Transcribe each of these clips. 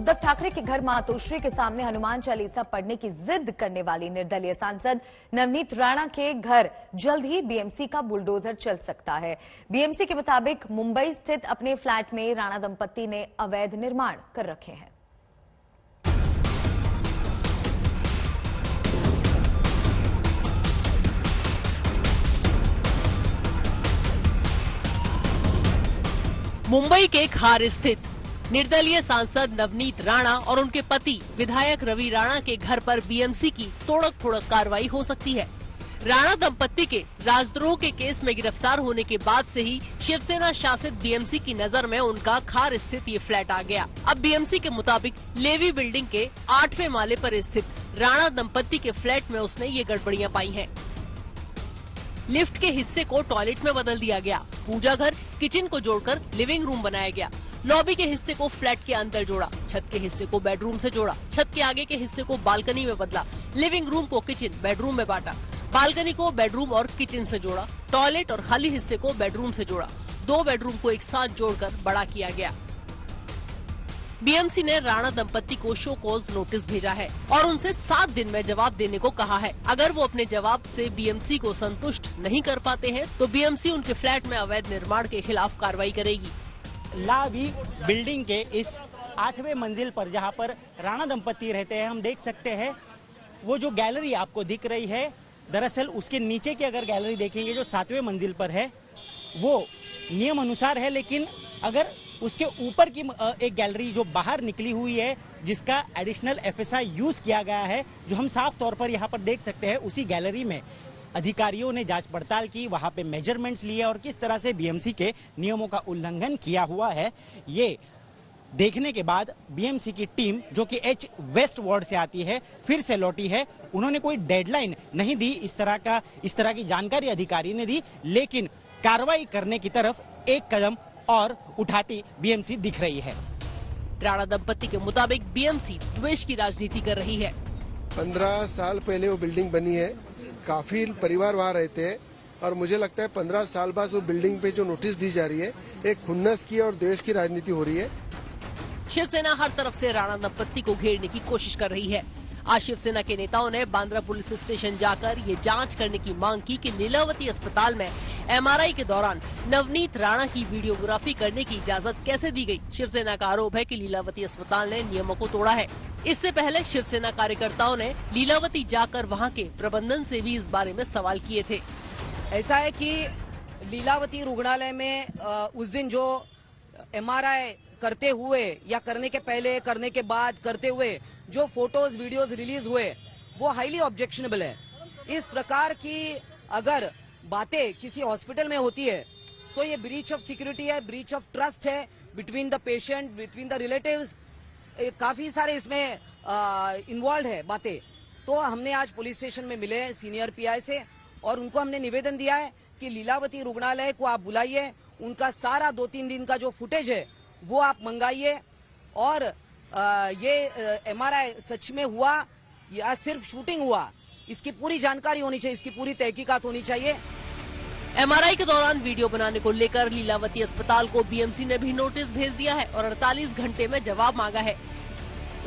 उद्धव ठाकरे के घर मातोश्री के सामने हनुमान चालीसा पढ़ने की जिद करने वाली निर्दलीय सांसद नवनीत राणा के घर जल्द ही बीएमसी का बुलडोजर चल सकता है। बीएमसी के मुताबिक मुंबई स्थित अपने फ्लैट में राणा दंपत्ति ने अवैध निर्माण कर रखे हैं। मुंबई के खार स्थित निर्दलीय सांसद नवनीत राणा और उनके पति विधायक रवि राणा के घर पर बीएमसी की तोड़क-फोड़क कार्रवाई हो सकती है। राणा दंपत्ति के राजद्रोह के केस में गिरफ्तार होने के बाद से ही शिवसेना शासित बीएमसी की नजर में उनका खार स्थित ये फ्लैट आ गया। अब बीएमसी के मुताबिक लेवी बिल्डिंग के 8वें माले पर स्थित राणा दंपत्ति के फ्लैट में उसने ये गड़बड़ियां पाई हैं। लिफ्ट के हिस्से को टॉयलेट में बदल दिया गया, पूजा घर किचन को जोड़कर लिविंग रूम बनाया गया, लॉबी के हिस्से को फ्लैट के अंदर जोड़ा, छत के हिस्से को बेडरूम से जोड़ा, छत के आगे के हिस्से को बालकनी में बदला, लिविंग रूम को किचन बेडरूम में बांटा, बालकनी को बेडरूम और किचन से जोड़ा, टॉयलेट और खाली हिस्से को बेडरूम से जोड़ा, 2 बेडरूम को एक साथ जोड़कर बड़ा किया गया। बीएमसी ने राणा दंपत्ति को शो कॉज नोटिस भेजा है और उनसे 7 दिन में जवाब देने को कहा है। अगर वो अपने जवाब से बीएमसी को संतुष्ट नहीं कर पाते हैं तो बीएमसी उनके फ्लैट में अवैध निर्माण के खिलाफ कार्रवाई करेगी। लावी बिल्डिंग के इस 8वें मंजिल पर जहां पर राणा दंपत्ति रहते हैं, हम देख सकते हैं वो जो गैलरी आपको दिख रही है, दरअसल उसके नीचे की अगर गैलरी देखेंगे जो 7वें मंजिल पर है वो नियम अनुसार है, लेकिन अगर उसके ऊपर की एक गैलरी जो बाहर निकली हुई है जिसका एडिशनल एफएसआई यूज किया गया है, जो हम साफ तौर पर यहाँ पर देख सकते हैं, उसी गैलरी में अधिकारियों ने जांच पड़ताल की, वहां पे मेजरमेंट्स लिए और किस तरह से बीएमसी के नियमों का उल्लंघन किया हुआ है ये देखने के बाद बीएमसी की टीम जो कि एच वेस्ट वार्ड से आती है फिर से लौटी है। उन्होंने कोई डेडलाइन नहीं दी, इस तरह की जानकारी अधिकारी ने दी, लेकिन कार्रवाई करने की तरफ एक कदम और उठाती बीएमसी दिख रही है। राणा दंपत्ति के मुताबिक बीएमसी द्वेष की राजनीति कर रही है। 15 साल पहले वो बिल्डिंग बनी है, काफी परिवार वहाँ रहते हैं और मुझे लगता है 15 साल बाद वो बिल्डिंग पे जो नोटिस दी जा रही है एक खुन्नस की और देश की राजनीति हो रही है। शिवसेना हर तरफ से राणा दंपत्ति को घेरने की कोशिश कर रही है। आज शिवसेना के नेताओं ने बांद्रा पुलिस स्टेशन जाकर ये जांच करने की मांग की कि लीलावती अस्पताल में एमआरआई के दौरान नवनीत राणा की वीडियोग्राफी करने की इजाजत कैसे दी गई। शिवसेना का आरोप है कि लीलावती अस्पताल ने नियमों को तोड़ा है। इससे पहले शिवसेना कार्यकर्ताओं ने लीलावती जाकर वहां के प्रबंधन से भी इस बारे में सवाल किए थे। ऐसा है कि लीलावती रुग्णालय में उस दिन जो एमआरआई करते हुए या करने के पहले, करने के बाद, करते हुए जो फोटोज वीडियोज रिलीज हुए वो हाईली ऑब्जेक्शनेबल है। इस प्रकार की अगर बातें किसी हॉस्पिटल में होती है तो ये ब्रीच ऑफ सिक्योरिटी है, ब्रीच ऑफ ट्रस्ट है between the patient, between the relatives, काफी सारे इसमें इन्वॉल्व है बातें। तो हमने आज पुलिस स्टेशन में मिले सीनियर पीआई से और उनको हमने निवेदन दिया है कि लीलावती रुग्णालय को आप बुलाइए, उनका सारा 2-3 दिन का जो फुटेज है वो आप मंगाइए और ये एमआरआई सच में हुआ या सिर्फ शूटिंग हुआ, इसकी पूरी जानकारी होनी चाहिए, इसकी पूरी तहकीकात होनी चाहिए। एमआरआई के दौरान वीडियो बनाने को लेकर लीलावती अस्पताल को बीएमसी ने भी नोटिस भेज दिया है और 48 घंटे में जवाब मांगा है।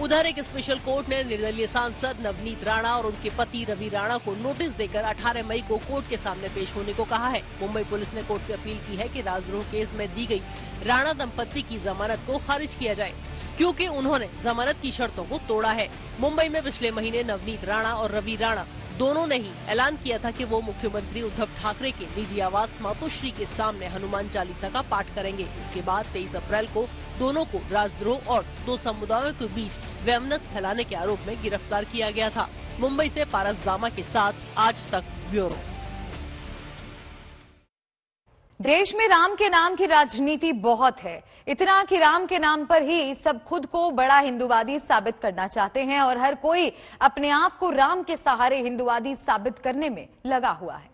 उधर एक स्पेशल कोर्ट ने निर्दलीय सांसद नवनीत राणा और उनके पति रवि राणा को नोटिस देकर 18 मई को कोर्ट के सामने पेश होने को कहा है। मुंबई पुलिस ने कोर्ट से अपील की है कि राजद्रोह केस में दी गई राणा दंपत्ति की जमानत को खारिज किया जाए क्योंकि उन्होंने जमानत की शर्तों को तोड़ा है। मुंबई में पिछले महीने नवनीत राणा और रवि राणा दोनों ने ही ऐलान किया था कि वो मुख्यमंत्री उद्धव ठाकरे के निजी आवास मातोश्री के सामने हनुमान चालीसा का पाठ करेंगे। इसके बाद 23 अप्रैल को दोनों को राजद्रोह और 2 समुदायों के बीच वैमनस्य फैलाने के आरोप में गिरफ्तार किया गया था। मुंबई से पारस दामा के साथ आज तक ब्यूरो। देश में राम के नाम की राजनीति बहुत है, इतना कि राम के नाम पर ही सब खुद को बड़ा हिंदूवादी साबित करना चाहते हैं और हर कोई अपने आप को राम के सहारे हिंदूवादी साबित करने में लगा हुआ है।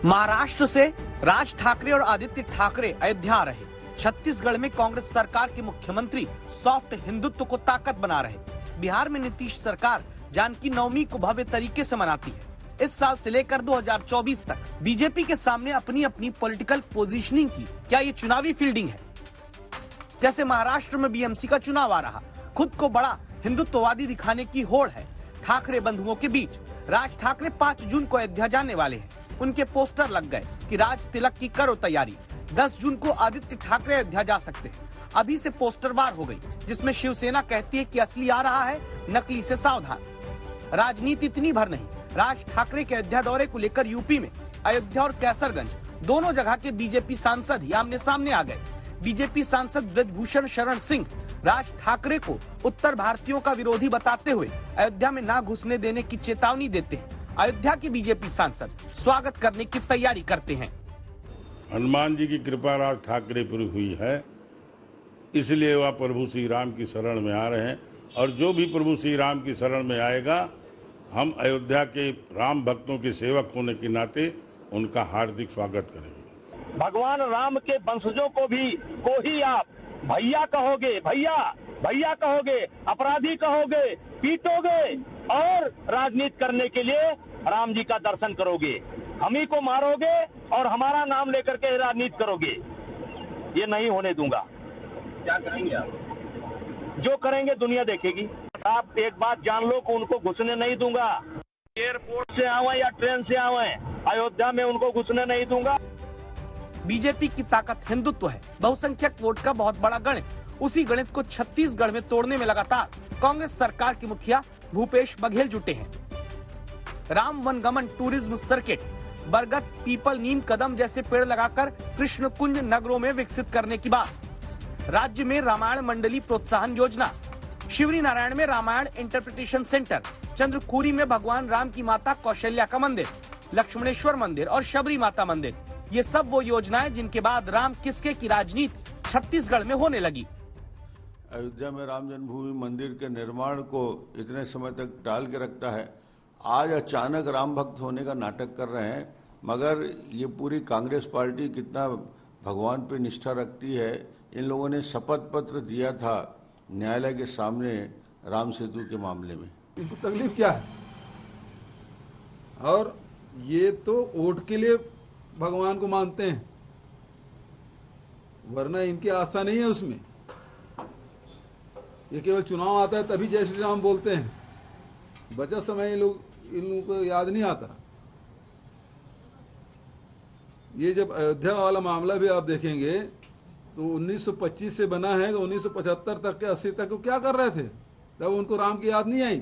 महाराष्ट्र से राज ठाकरे और आदित्य ठाकरे अयोध्या आ रहे, छत्तीसगढ़ में कांग्रेस सरकार के मुख्यमंत्री सॉफ्ट हिंदुत्व को ताकत बना रहे, बिहार में नीतीश सरकार जानकी नवमी को भव्य तरीके से मनाती है। इस साल से लेकर 2024 तक बीजेपी के सामने अपनी अपनी पॉलिटिकल पोजीशनिंग की क्या ये चुनावी फील्डिंग है? जैसे महाराष्ट्र में बीएमसी का चुनाव आ रहा, खुद को बड़ा हिंदुत्ववादी दिखाने की होड़ है ठाकरे बंधुओं के बीच। राज ठाकरे 5 जून को अयोध्या जाने वाले हैं। उनके पोस्टर लग गए कि राज तिलक की करो तैयारी। 10 जून को आदित्य ठाकरे अयोध्या जा सकते हैं। अभी से पोस्टर वार हो गई, जिसमें शिवसेना कहती है कि असली आ रहा है, नकली से सावधान। राजनीति इतनी भर नहीं, राज ठाकरे के अयोध्या दौरे को लेकर यूपी में अयोध्या और कैसरगंज दोनों जगह के बीजेपी सांसद ही आमने सामने आ गए। बीजेपी सांसद ब्रजभूषण शरण सिंह राज ठाकरे को उत्तर भारतीयों का विरोधी बताते हुए अयोध्या में ना घुसने देने की चेतावनी देते हैं। अयोध्या के बीजेपी सांसद स्वागत करने की तैयारी करते हैं। हनुमान जी की कृपा राज ठाकरे पर हुई है, इसलिए वह प्रभु श्री राम की शरण में आ रहे हैं, और जो भी प्रभु श्री राम की शरण में आएगा, हम अयोध्या के राम भक्तों के सेवक होने के नाते उनका हार्दिक स्वागत करेंगे। भगवान राम के वंशजों को ही आप भैया कहोगे, भैया कहोगे, अपराधी कहोगे, पीटोगे और राजनीति करने के लिए राम जी का दर्शन करोगे। हम ही को मारोगे और हमारा नाम लेकर के राजनीति करोगे। ये नहीं होने दूंगा। क्या करेंगे आप? जो करेंगे दुनिया देखेगी। आप एक बात जान लो कि उनको घुसने नहीं दूंगा। एयरपोर्ट से आवे या ट्रेन से आवे, अयोध्या में उनको घुसने नहीं दूंगा। बीजेपी की ताकत हिंदुत्व है। बहुसंख्यक वोट का बहुत बड़ा गणित, उसी गणित को छत्तीसगढ़ में तोड़ने में लगातार कांग्रेस सरकार के मुखिया भूपेश बघेल जुटे हैं। राम वनगमन टूरिज्म सर्किट, बरगद, पीपल, नीम, कदम जैसे पेड़ लगाकर कृष्ण कुंज नगरों में विकसित करने की बात। राज्य में रामायण मंडली प्रोत्साहन योजना, शिवरी नारायण में रामायण इंटरप्रिटेशन सेंटर, चंद्रखुरी में भगवान राम की माता कौशल्या का मंदिर, लक्ष्मणेश्वर मंदिर और शबरी माता मंदिर, ये सब वो योजनाएं जिनके बाद राम किसके की राजनीति छत्तीसगढ़ में होने लगी। अयोध्या में राम जन्मभूमि मंदिर के निर्माण को इतने समय तक टाल के रखता है। आज अचानक राम भक्त होने का नाटक कर रहे हैं, मगर ये पूरी कांग्रेस पार्टी कितना भगवान पे निष्ठा रखती है। इन लोगों ने शपथ पत्र दिया था न्यायालय के सामने राम सेतु के मामले में। इनको तकलीफ क्या है? और ये तो वोट के लिए भगवान को मानते हैं, वरना इनकी आस्था नहीं है उसमें। ये केवल चुनाव आता है तभी जय श्री राम बोलते हैं, बचा समय इन लोगों को याद नहीं आता। ये जब अयोध्या वाला मामला भी आप देखेंगे तो 1925 से बना है, तो 1975 तक के 80 तक वो क्या कर रहे थे? तब उनको राम की याद नहीं आई।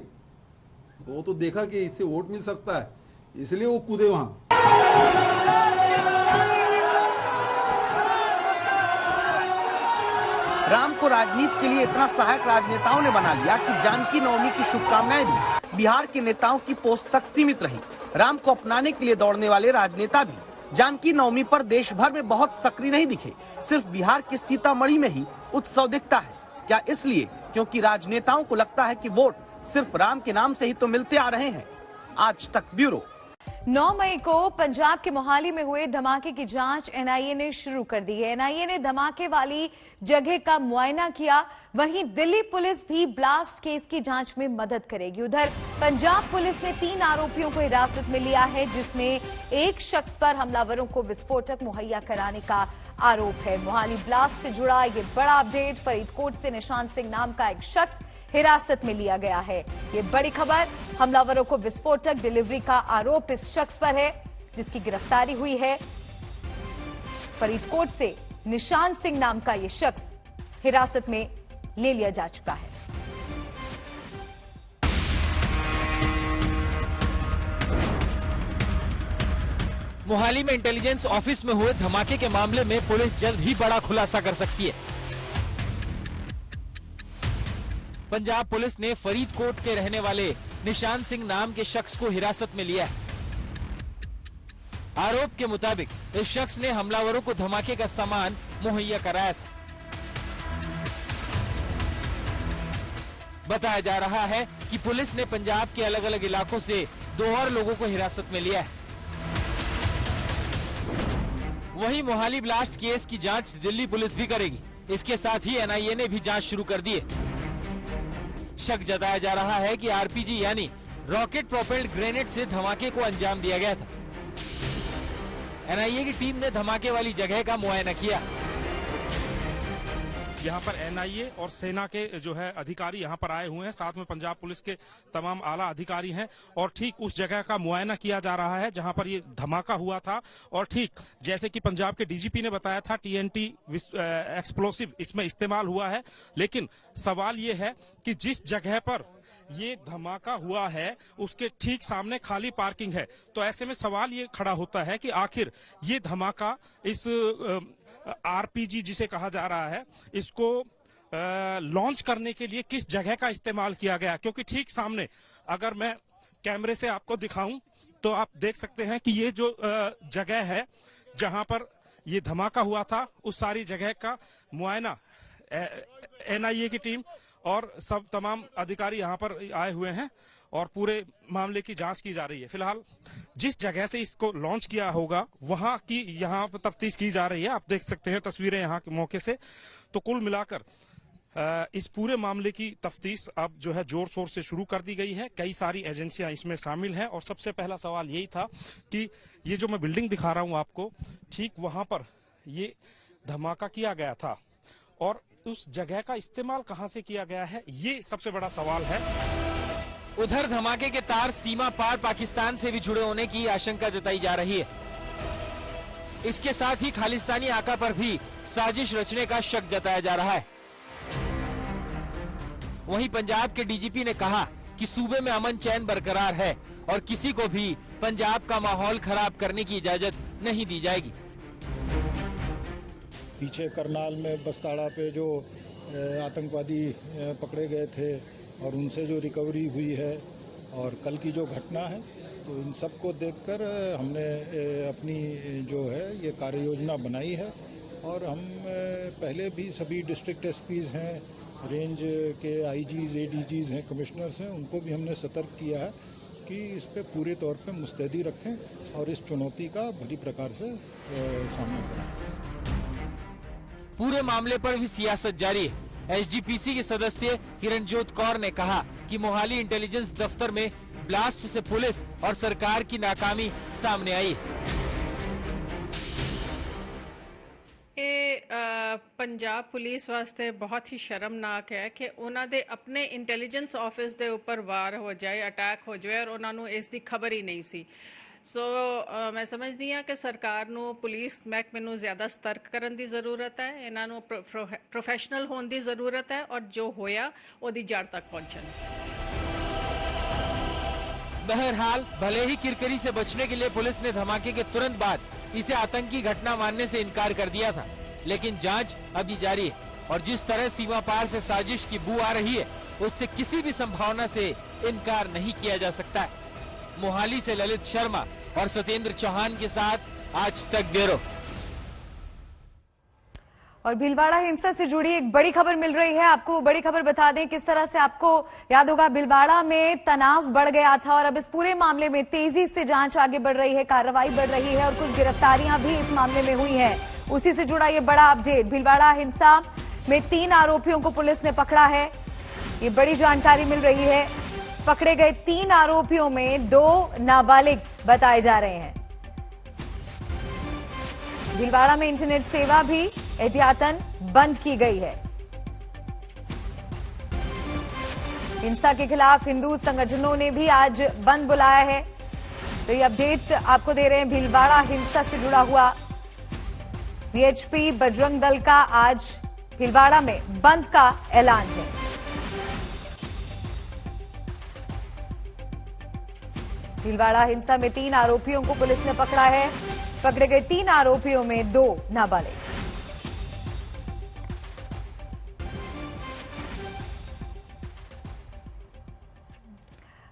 वो तो देखा कि इससे वोट मिल सकता है, इसलिए वो कूदे वहां। राम को राजनीति के लिए इतना सहायक राजनेताओं ने बना लिया कि जानकी नवमी की शुभकामनाएं भी बिहार के नेताओं की पोस्ट तक सीमित रही। राम को अपनाने के लिए दौड़ने वाले राजनेता भी जानकी नवमी पर देश भर में बहुत सक्रिय नहीं दिखे। सिर्फ बिहार के सीतामढ़ी में ही उत्सव दिखता है। क्या इसलिए क्योंकि राजनेताओं को लगता है कि वोट सिर्फ राम के नाम से ही तो मिलते आ रहे हैं। आज तक ब्यूरो। 9 मई को पंजाब के मोहाली में हुए धमाके की जांच एनआईए ने शुरू कर दी है। एनआईए ने धमाके वाली जगह का मुआयना किया। वहीं दिल्ली पुलिस भी ब्लास्ट केस की जांच में मदद करेगी। उधर पंजाब पुलिस ने 3 आरोपियों को हिरासत में लिया है, जिसमें एक शख्स पर हमलावरों को विस्फोटक मुहैया कराने का आरोप है। मोहाली ब्लास्ट से जुड़ा ये बड़ा अपडेट। फरीदकोट से निशान सिंह नाम का एक शख्स हिरासत में लिया गया है। ये बड़ी खबर। हमलावरों को विस्फोटक डिलीवरी का आरोप इस शख्स पर है, जिसकी गिरफ्तारी हुई है। फरीदकोट से निशान सिंह नाम का ये शख्स हिरासत में ले लिया जा चुका है। मोहाली में इंटेलिजेंस ऑफिस में हुए धमाके के मामले में पुलिस जल्द ही बड़ा खुलासा कर सकती है। पंजाब पुलिस ने फरीदकोट के रहने वाले निशान सिंह नाम के शख्स को हिरासत में लिया है। आरोप के मुताबिक इस शख्स ने हमलावरों को धमाके का सामान मुहैया कराया था। बताया जा रहा है कि पुलिस ने पंजाब के अलग अलग इलाकों से 2 और लोगों को हिरासत में लिया है। वहीं मोहाली ब्लास्ट केस की जांच दिल्ली पुलिस भी करेगी। इसके साथ ही एनआईए ने भी जांच शुरू कर दी है। शक जताया जा रहा है कि आरपीजी यानी रॉकेट प्रोपेल्ड ग्रेनेड से धमाके को अंजाम दिया गया था। एनआईए की टीम ने धमाके वाली जगह का मुआयना किया। यहाँ पर एनआईए और सेना के जो है अधिकारी यहाँ पर आए हुए हैं, साथ में पंजाब पुलिस के तमाम आला अधिकारी हैं और ठीक उस जगह का मुआयना किया जा रहा है जहाँ पर ये धमाका हुआ था। और ठीक जैसे कि पंजाब के डीजीपी ने बताया था, टीएनटी एक्सप्लोसिव इसमें इस्तेमाल हुआ है। लेकिन सवाल ये है कि जिस जगह पर ये धमाका हुआ है उसके ठीक सामने खाली पार्किंग है, तो ऐसे में सवाल ये खड़ा होता है कि आखिर ये धमाका इस आरपीजी जिसे कहा जा रहा है इसको लॉन्च करने के लिए किस जगह का इस्तेमाल किया गया, क्योंकि ठीक सामने अगर मैं कैमरे से आपको दिखाऊं तो आप देख सकते हैं कि ये जो जगह है जहां पर ये धमाका हुआ था उस सारी जगह का मुआयना एनआईए की टीम और सब तमाम अधिकारी यहाँ पर आए हुए हैं और पूरे मामले की जांच की जा रही है। फिलहाल जिस जगह से इसको लॉन्च किया होगा वहां की यहाँ पर तफ्तीश की जा रही है। आप देख सकते हैं तस्वीरें यहाँ के मौके से। तो कुल मिलाकर इस पूरे मामले की तफ्तीश अब जो है जोर शोर से शुरू कर दी गई है। कई सारी एजेंसियां इसमें शामिल हैं और सबसे पहला सवाल यही था कि ये जो मैं बिल्डिंग दिखा रहा हूं आपको, ठीक वहां पर ये धमाका किया गया था और उस जगह का इस्तेमाल कहां से किया गया है, ये सबसे बड़ा सवाल है। उधर धमाके के तार सीमा पार पाकिस्तान से भी जुड़े होने की आशंका जताई जा रही है। इसके साथ ही खालिस्तानी आका पर भी साजिश रचने का शक जताया जा रहा है। वहीं पंजाब के डीजीपी ने कहा कि सूबे में अमन चैन बरकरार है और किसी को भी पंजाब का माहौल खराब करने की इजाजत नहीं दी जाएगी। पीछे करनाल में बस्ताड़ा पे जो आतंकवादी पकड़े गए थे और उनसे जो रिकवरी हुई है और कल की जो घटना है, तो इन सब को देखकर हमने अपनी जो है ये कार्य योजना बनाई है और हम पहले भी सभी डिस्ट्रिक्ट एसपीज हैं, रेंज के आईजीज, एडीजीज हैं, कमिश्नर्स हैं, उनको भी हमने सतर्क किया है कि इस पे पूरे तौर पे मुस्तैदी रखें और इस चुनौती का भली प्रकार से सामना करें। पूरे मामले पर भी सियासत जारी है। एसजीपीसी के सदस्य किरणजोत कौर ने कहा कि मोहाली इंटेलिजेंस दफ्तर में ब्लास्ट से पुलिस और सरकार की नाकामी सामने आई। पंजाब पुलिस वास्ते बहुत ही शर्मनाक है कि उन्हां दे अपने इंटेलिजेंस ऑफिस दे ऊपर वार हो जाए, अटैक हो जाए और उन्हां नूं इस दी खबर ही नहीं सी। मैं समझदी हाँ कि सरकार नूं पुलिस महकमे नूं ज्यादा सतर्क करन दी जरूरत है, इन्हां नूं प्रोफेशनल होने दी जरूरत है और जो होया ओदी जड़ तक पहुंचन। बहरहाल भले ही किरकिरी से बचने के लिए पुलिस ने धमाके के तुरंत बाद इसे आतंकी घटना मानने से इनकार कर दिया था, लेकिन जांच अभी जारी है और जिस तरह सीमा पार से साजिश की बू आ रही है उससे किसी भी संभावना से इनकार नहीं किया जा सकता है। मोहाली से ललित शर्मा और सत्येंद्र चौहान के साथ आज तक ब्यूरो। और भीलवाड़ा हिंसा से जुड़ी एक बड़ी खबर मिल रही है। आपको बड़ी खबर बता दें, किस तरह से आपको याद होगा भीलवाड़ा में तनाव बढ़ गया था और अब इस पूरे मामले में तेजी से जांच आगे बढ़ रही है, कार्रवाई बढ़ रही है और कुछ गिरफ्तारियां भी इस मामले में हुई हैं। उसी से जुड़ा ये बड़ा अपडेट। भीलवाड़ा हिंसा में 3 आरोपियों को पुलिस ने पकड़ा है, ये बड़ी जानकारी मिल रही है। पकड़े गए 3 आरोपियों में 2 नाबालिग बताए जा रहे हैं। भीलवाड़ा में इंटरनेट सेवा भी एहतियातन बंद की गई है। हिंसा के खिलाफ हिंदू संगठनों ने भी आज बंद बुलाया है। तो ये अपडेट आपको दे रहे हैं भीलवाड़ा हिंसा से जुड़ा हुआ। वीएचपी बजरंग दल का आज भीलवाड़ा में बंद का ऐलान है। भीलवाड़ा हिंसा में 3 आरोपियों को पुलिस ने पकड़ा है। पकड़े गए 3 आरोपियों में 2 नाबालिग।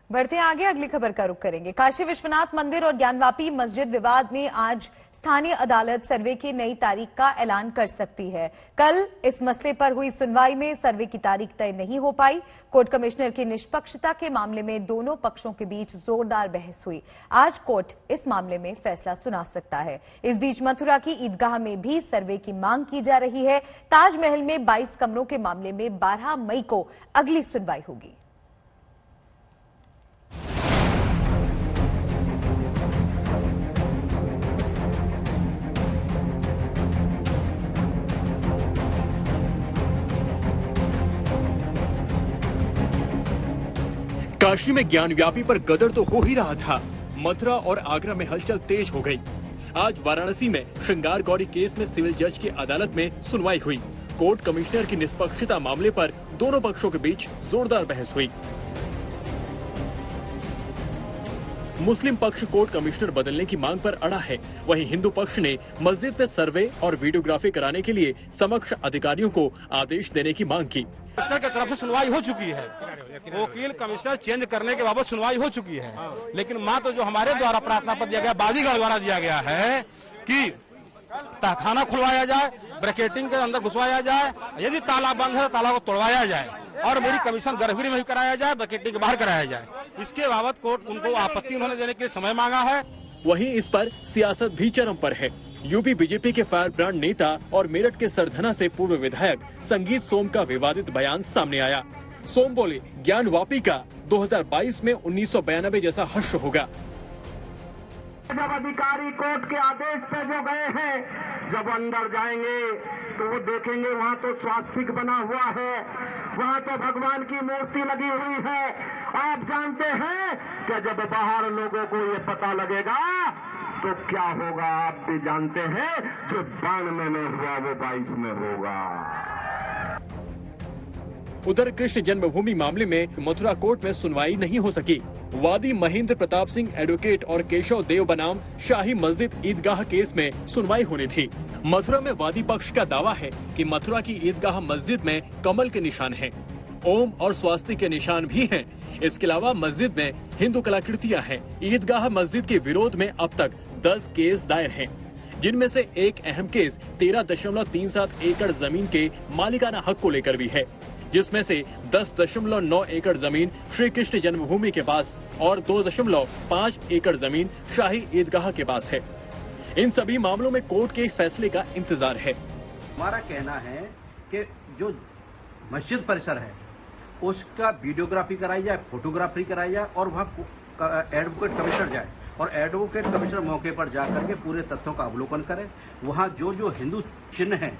बढ़ते आगे, अगली खबर का रुख करेंगे। काशी विश्वनाथ मंदिर और ज्ञानवापी मस्जिद विवाद में आज स्थानीय अदालत सर्वे की नई तारीख का ऐलान कर सकती है। कल इस मसले पर हुई सुनवाई में सर्वे की तारीख तय नहीं हो पाई। कोर्ट कमिश्नर की निष्पक्षता के मामले में दोनों पक्षों के बीच जोरदार बहस हुई। आज कोर्ट इस मामले में फैसला सुना सकता है। इस बीच मथुरा की ईदगाह में भी सर्वे की मांग की जा रही है। ताजमहल में 22 कमरों के मामले में 12 मई को अगली सुनवाई होगी। काशी में ज्ञानव्यापी पर गदर तो हो ही रहा था, मथुरा और आगरा में हलचल तेज हो गई। आज वाराणसी में श्रृंगार गौरी केस में सिविल जज की अदालत में सुनवाई हुई। कोर्ट कमिश्नर की निष्पक्षता मामले पर दोनों पक्षों के बीच जोरदार बहस हुई। मुस्लिम पक्ष कोर्ट कमिश्नर बदलने की मांग पर अड़ा है, वहीं हिंदू पक्ष ने मस्जिद में सर्वे और वीडियोग्राफी कराने के लिए समक्ष अधिकारियों को आदेश देने की मांग की। कमिश्नर की तरफ से सुनवाई हो चुकी है, वकील कमिश्नर चेंज करने के बाबत सुनवाई हो चुकी है, लेकिन मात्र जो हमारे द्वारा प्रार्थना पत्र दिया गया, बाजीगर द्वारा दिया गया है कि तहखाना खुलवाया जाए, ब्रैकेटिंग के अंदर घुसवाया जाए, यदि ताला बंद है ताला को तोड़वाया जाए और मेरी कमीशन गर्भगृह में ही कराया जाए, ब्रैकेटिंग के बाहर कराया जाए। इसके बाबत कोर्ट उनको आपत्ति उन्होंने देने के लिए समय मांगा है। वहीं इस पर सियासत भी चरम पर है। यूपी बीजेपी के फायर ब्रांड नेता और मेरठ के सरधना से पूर्व विधायक संगीत सोम का विवादित बयान सामने आया। सोम बोले, ज्ञानवापी का 2022 में 1992 जैसा हर्ष होगा। जब अधिकारी कोर्ट के आदेश पे जो गए हैं, जब अंदर जाएंगे तो वो देखेंगे वहाँ तो स्वास्तिक बना हुआ है, वहाँ तो भगवान की मूर्ति लगी हुई है। आप जानते हैं कि जब बाहर लोगों को ये पता लगेगा तो क्या होगा, आप भी जानते हैं। जो 92 में हुआ वो 22 में होगा। उधर कृष्ण जन्मभूमि मामले में मथुरा कोर्ट में सुनवाई नहीं हो सकी। वादी महेंद्र प्रताप सिंह एडवोकेट और केशव देव बनाम शाही मस्जिद ईदगाह केस में सुनवाई होनी थी। मथुरा में वादी पक्ष का दावा है कि मथुरा की ईदगाह मस्जिद में कमल के निशान हैं, ओम और स्वास्तिक के निशान भी हैं। इसके अलावा मस्जिद में हिंदू कलाकृतियां हैं। ईदगाह मस्जिद के विरोध में अब तक 10 केस दायर हैं, जिनमें से एक अहम केस 13.37 एकड़ जमीन के मालिकाना हक को लेकर भी है, जिसमें से 10.9 एकड़ जमीन श्री कृष्ण जन्मभूमि के पास और 2.5 एकड़ जमीन शाही ईदगाह के पास है। इन सभी मामलों में कोर्ट के फैसले का इंतजार है। हमारा कहना है कि जो मस्जिद परिसर है उसका वीडियोग्राफी कराई जाए, फोटोग्राफी कराई जाए और वहाँ एडवोकेट कमिश्नर जाए और एडवोकेट कमिश्नर मौके पर जाकर के पूरे तथ्यों का अवलोकन करे। वहाँ जो जो हिंदू चिन्ह है,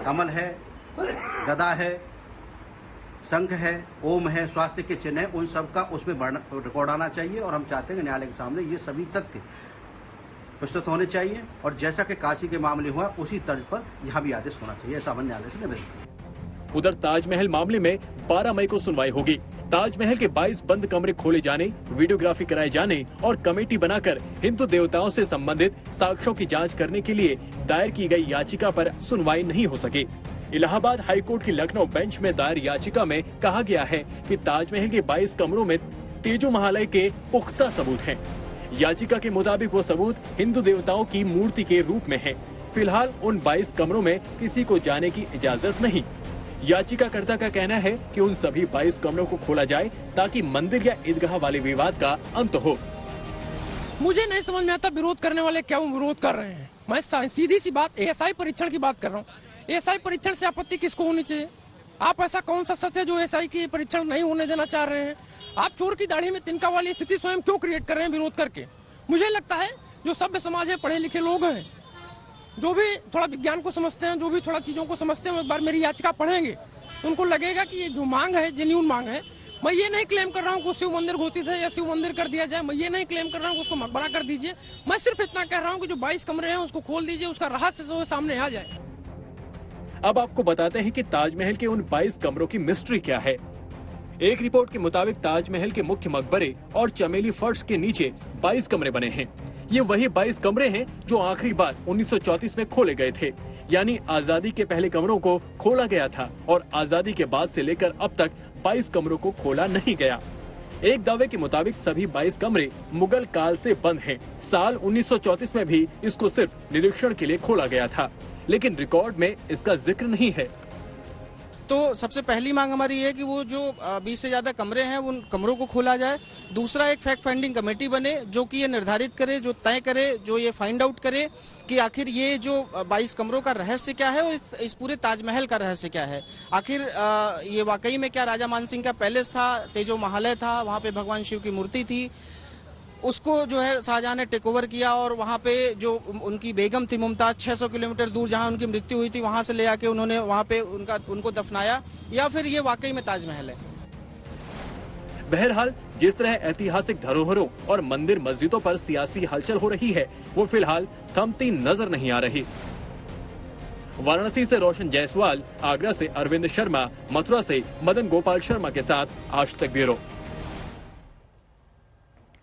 कमल है, गदा है, शंख है, ओम है, स्वास्तिक के चिन्ह है, उन सब का उसमें रिकॉर्ड आना चाहिए। और हम चाहते हैं कि न्यायालय के सामने ये सभी तथ्य प्रस्तुत होने चाहिए और जैसा कि काशी के मामले हुआ उसी तर्ज पर यहाँ भी आदेश होना चाहिए, ऐसा न्यायालय से निवेदन किया। उधर ताजमहल मामले में 12 मई को सुनवाई होगी। ताजमहल के 22 बंद कमरे खोले जाने, वीडियोग्राफी कराए जाने और कमेटी बनाकर हिंदू देवताओं से संबंधित साक्ष्यों की जांच करने के लिए दायर की गई याचिका पर सुनवाई नहीं हो सकी। इलाहाबाद हाईकोर्ट की लखनऊ बेंच में दायर याचिका में कहा गया है कि ताजमहल के 22 कमरों में तेजो महालय के पुख्ता सबूत हैं। याचिका के मुताबिक वो सबूत हिंदू देवताओं की मूर्ति के रूप में है। फिलहाल उन 22 कमरों में किसी को जाने की इजाजत नहीं। याचिकाकर्ता का कहना है कि उन सभी 22 कमरों को खोला जाए ताकि मंदिर या ईदगाह वाले विवाद का अंत हो। मुझे नहीं समझ में आता विरोध करने वाले क्यों विरोध कर रहे हैं। मैं सीधी सी बात एएसआई परीक्षण की बात कर रहा हूँ। एएसआई परीक्षण से आपत्ति किसको होनी चाहिए? आप ऐसा कौन सा सच है जो एएसआई की परीक्षण नहीं होने देना चाह रहे हैं? आप चोर की दाढ़ी में तिनका वाली स्थिति स्वयं क्यों क्रिएट कर रहे हैं विरोध करके? मुझे लगता है जो सभ्य समाज है, पढ़े लिखे लोग हैं, जो भी थोड़ा विज्ञान को समझते हैं, जो भी थोड़ा चीजों को समझते हैं, एक बार मेरी याचिका पढ़ेंगे तो उनको लगेगा कि ये जो मांग है जेन्युइन मांग है। मैं ये नहीं क्लेम कर रहा हूँ कि शिव मंदिर घोषित है या शिव मंदिर कर दिया जाए। मैं ये नहीं क्लेम कर रहा हूँ कि उसको मकबरा कर दीजिए। मैं सिर्फ इतना कह रहा हूँ कि जो 22 कमरे हैं उसको खोल दीजिए, उसका रहस्य सामने आ जाए। अब आपको बताते हैं कि ताजमहल के उन 22 कमरों की मिस्ट्री क्या है। एक रिपोर्ट के मुताबिक ताजमहल के मुख्य मकबरे और चमेली फर्श के नीचे 22 कमरे बने हैं। ये वही 22 कमरे हैं जो आखिरी बार 1934 में खोले गए थे, यानी आजादी के पहले कमरों को खोला गया था और आजादी के बाद से लेकर अब तक 22 कमरों को खोला नहीं गया। एक दावे के मुताबिक सभी 22 कमरे मुगल काल से बंद हैं। साल 1934 में भी इसको सिर्फ निरीक्षण के लिए खोला गया था, लेकिन रिकॉर्ड में इसका जिक्र नहीं है। तो सबसे पहली मांग हमारी है कि वो जो 20 से ज्यादा कमरे हैं उन कमरों को खोला जाए। दूसरा, एक फैक्ट फाइंडिंग कमेटी बने जो कि ये निर्धारित करे, जो तय करे, जो ये फाइंड आउट करे कि आखिर ये जो 22 कमरों का रहस्य क्या है और इस पूरे ताजमहल का रहस्य क्या है। आखिर ये वाकई में क्या राजा मानसिंह का पैलेस था, तेजो महालय था, वहाँ पे भगवान शिव की मूर्ति थी, उसको जो है शाहजहां ने टेक ओवर किया और वहाँ पे जो उनकी बेगम थी मुमताज 600 किलोमीटर दूर जहाँ उनकी मृत्यु हुई थी वहाँ से ले आके उन्होंने वहाँ पे उनको दफनाया, या फिर ये वाकई में ताजमहल है। बहरहाल जिस तरह ऐतिहासिक धरोहरों और मंदिर मस्जिदों पर सियासी हलचल हो रही है, वो फिलहाल थमती नजर नहीं आ रही। वाराणसी से रोशन जायसवाल, आगरा से अरविंद शर्मा, मथुरा से मदन गोपाल शर्मा के साथ आज तक ब्यूरो।